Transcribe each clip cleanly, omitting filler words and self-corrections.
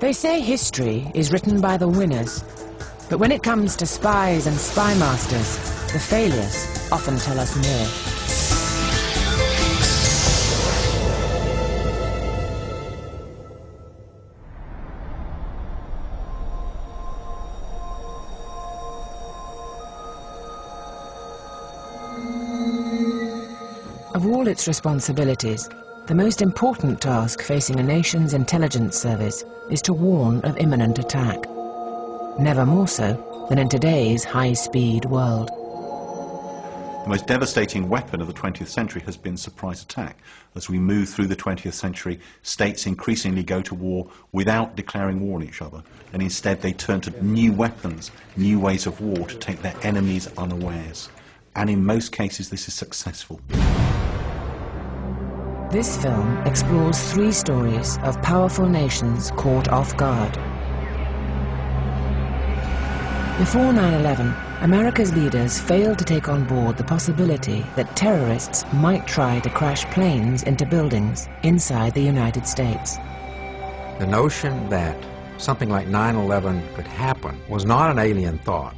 They say history is written by the winners, but when it comes to spies and spy masters, the failures often tell us more. Of all its responsibilities, the most important task facing a nation's intelligence service is to warn of imminent attack. Never more so than in today's high-speed world. The most devastating weapon of the 20th century has been surprise attack. As we move through the 20th century, states increasingly go to war without declaring war on each other, and instead they turn to new weapons, new ways of war to take their enemies unawares. And in most cases this is successful. This film explores three stories of powerful nations caught off guard. Before 9/11, America's leaders failed to take on board the possibility that terrorists might try to crash planes into buildings inside the United States. The notion that something like 9/11 could happen was not an alien thought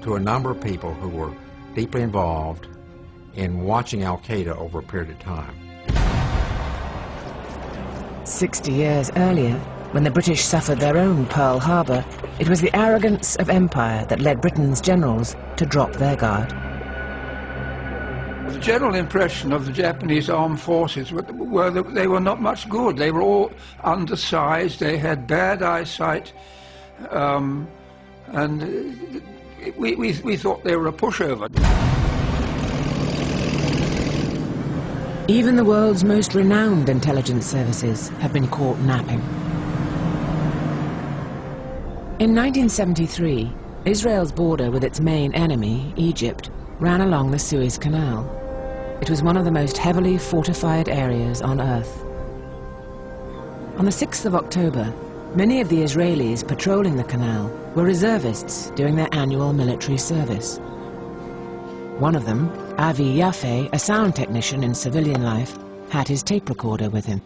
to a number of people who were deeply involved in watching Al-Qaeda over a period of time. 60 years earlier, when the British suffered their own Pearl Harbor, it was the arrogance of empire that led Britain's generals to drop their guard. The general impression of the Japanese armed forces were that they were not much good. They were all undersized, they had bad eyesight, and we thought they were a pushover. Even the world's most renowned intelligence services have been caught napping. In 1973, Israel's border with its main enemy, Egypt, ran along the Suez Canal. It was one of the most heavily fortified areas on Earth. On the 6th of October, many of the Israelis patrolling the canal were reservists doing their annual military service. One of them, Avi Yaffe, a sound technician in civilian life, had his tape recorder with him.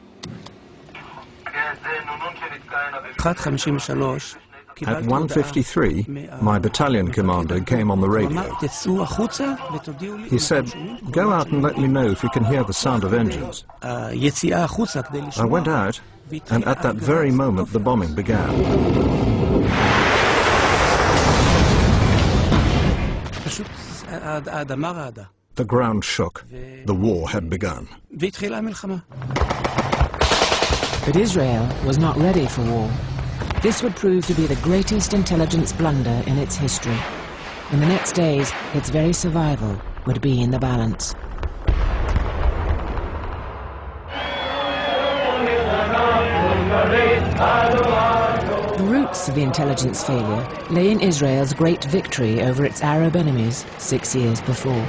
At 1:53, my battalion commander came on the radio. He said, "Go out and let me know if you can hear the sound of engines." I went out, and at that very moment the bombing began. The ground shook. The war had begun. But Israel was not ready for war. This would prove to be the greatest intelligence blunder in its history. In the next days, its very survival would be in the balance. The roots of the intelligence failure lay in Israel's great victory over its Arab enemies 6 years before.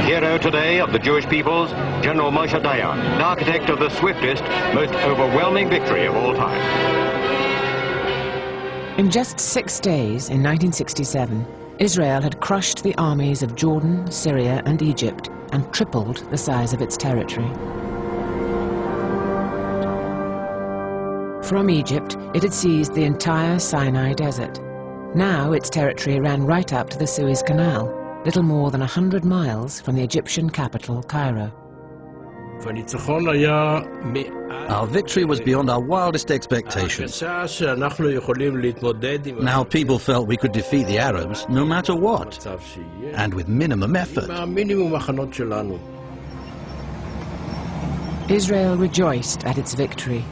Hero today of the Jewish peoples, General Moshe Dayan, the architect of the swiftest, most overwhelming victory of all time. In just 6 days, in 1967, Israel had crushed the armies of Jordan, Syria, and Egypt and tripled the size of its territory. From Egypt, it had seized the entire Sinai Desert. Now its territory ran right up to the Suez Canal, little more than 100 miles from the Egyptian capital, Cairo. Our victory was beyond our wildest expectations. Now people felt we could defeat the Arabs no matter what, and with minimum effort. Israel rejoiced at its victory,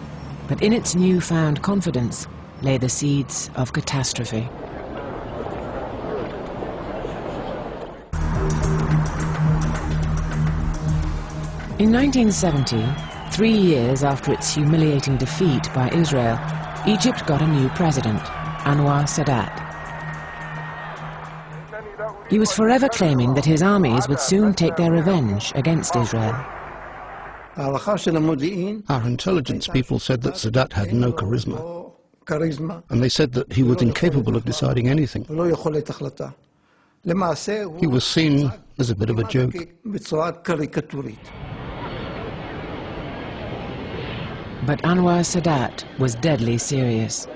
but in its newfound confidence lay the seeds of catastrophe. In 1970, 3 years after its humiliating defeat by Israel, Egypt got a new president, Anwar Sadat. He was forever claiming that his armies would soon take their revenge against Israel. Our intelligence people said that Sadat had no charisma, and they said that he was incapable of deciding anything. He was seen as a bit of a joke. But Anwar Sadat was deadly serious.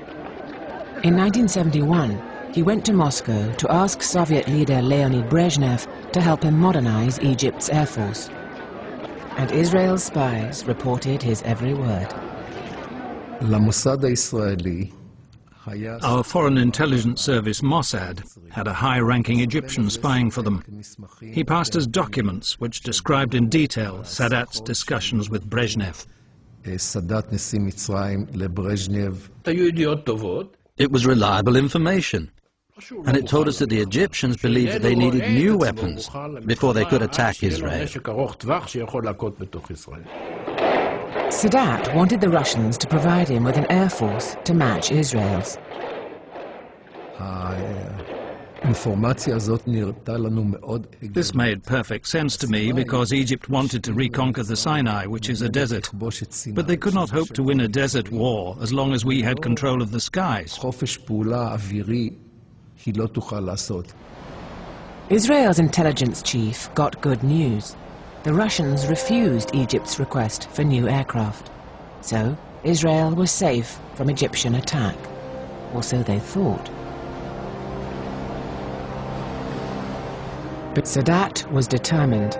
In 1971, he went to Moscow to ask Soviet leader Leonid Brezhnev to help him modernize Egypt's air force. And Israel's spies reported his every word. Our foreign intelligence service, Mossad, had a high-ranking Egyptian spying for them. He passed us documents which described in detail Sadat's discussions with Brezhnev. It was reliable information, and it told us that the Egyptians believed that they needed new weapons before they could attack Israel. Sadat wanted the Russians to provide him with an air force to match Israel's. This made perfect sense to me because Egypt wanted to reconquer the Sinai, which is a desert. But they could not hope to win a desert war as long as we had control of the skies. Israel's intelligence chief got good news. The Russians refused Egypt's request for new aircraft. So Israel was safe from Egyptian attack. Or so they thought. But Sadat was determined.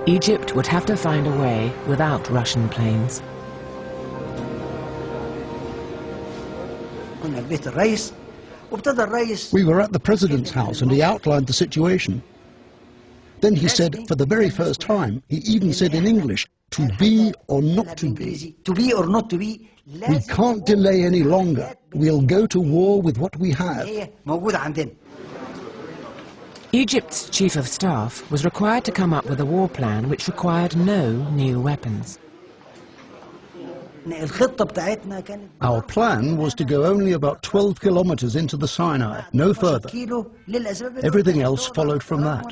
Egypt would have to find a way without Russian planes. We were at the president's house and he outlined the situation. Then he said, for the very first time, he even said in English, to be or not to be. To be or not to be. We can't delay any longer. We'll go to war with what we have. Egypt's chief of staff was required to come up with a war plan which required no new weapons. Our plan was to go only about 12 kilometers into the Sinai, no further. Everything else followed from that.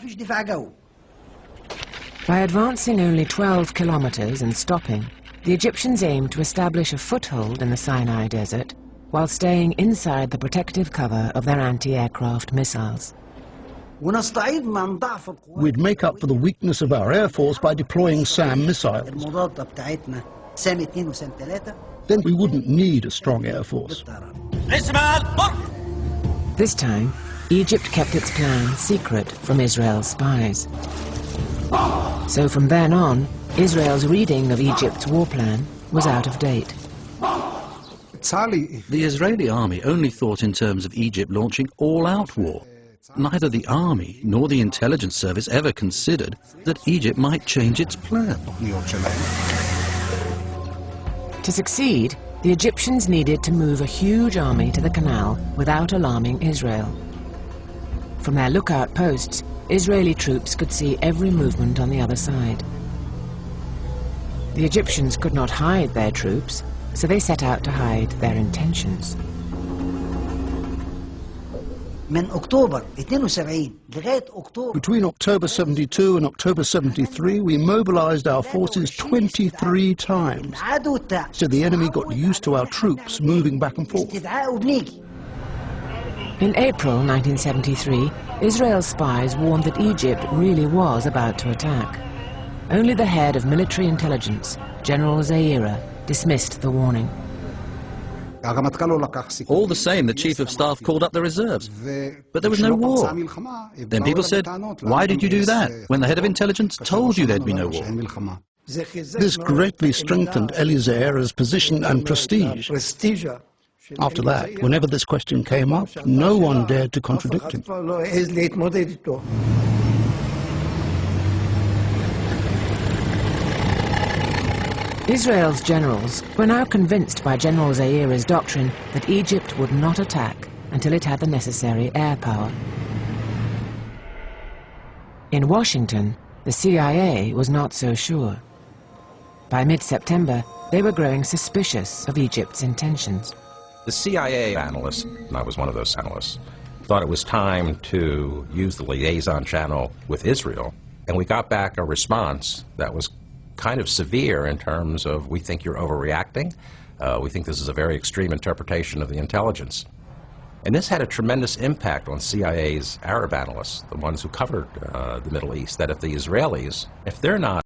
By advancing only 12 kilometers and stopping, the Egyptians aimed to establish a foothold in the Sinai desert while staying inside the protective cover of their anti-aircraft missiles. We'd make up for the weakness of our air force by deploying SAM missiles. Then we wouldn't need a strong air force. This time, Egypt kept its plan secret from Israel's spies. So from then on, Israel's reading of Egypt's war plan was out of date. The Israeli army only thought in terms of Egypt launching all-out war. Neither the army nor the intelligence service ever considered that Egypt might change its plan. To succeed, the Egyptians needed to move a huge army to the canal without alarming Israel. From their lookout posts, Israeli troops could see every movement on the other side. The Egyptians could not hide their troops, so they set out to hide their intentions. Between October 72 and October 73, we mobilized our forces 23 times. So the enemy got used to our troops moving back and forth. In April 1973, Israel's spies warned that Egypt really was about to attack. Only the head of military intelligence, General Zaira, dismissed the warning. All the same, the Chief of Staff called up the reserves. But there was no war. Then people said, why did you do that, when the head of intelligence told you there'd be no war? This greatly strengthened Elizare's position and prestige. After that, whenever this question came up, no one dared to contradict him. Israel's generals were now convinced by General Zaira's doctrine that Egypt would not attack until it had the necessary air power. In Washington, the CIA was not so sure. By mid-September, they were growing suspicious of Egypt's intentions. The CIA analysts, and I was one of those analysts, thought it was time to use the liaison channel with Israel, and we got back a response that was kind of severe in terms of, we think you're overreacting, we think this is a very extreme interpretation of the intelligence. And this had a tremendous impact on CIA's Arab analysts, the ones who covered the Middle East, that if the Israelis, if they're not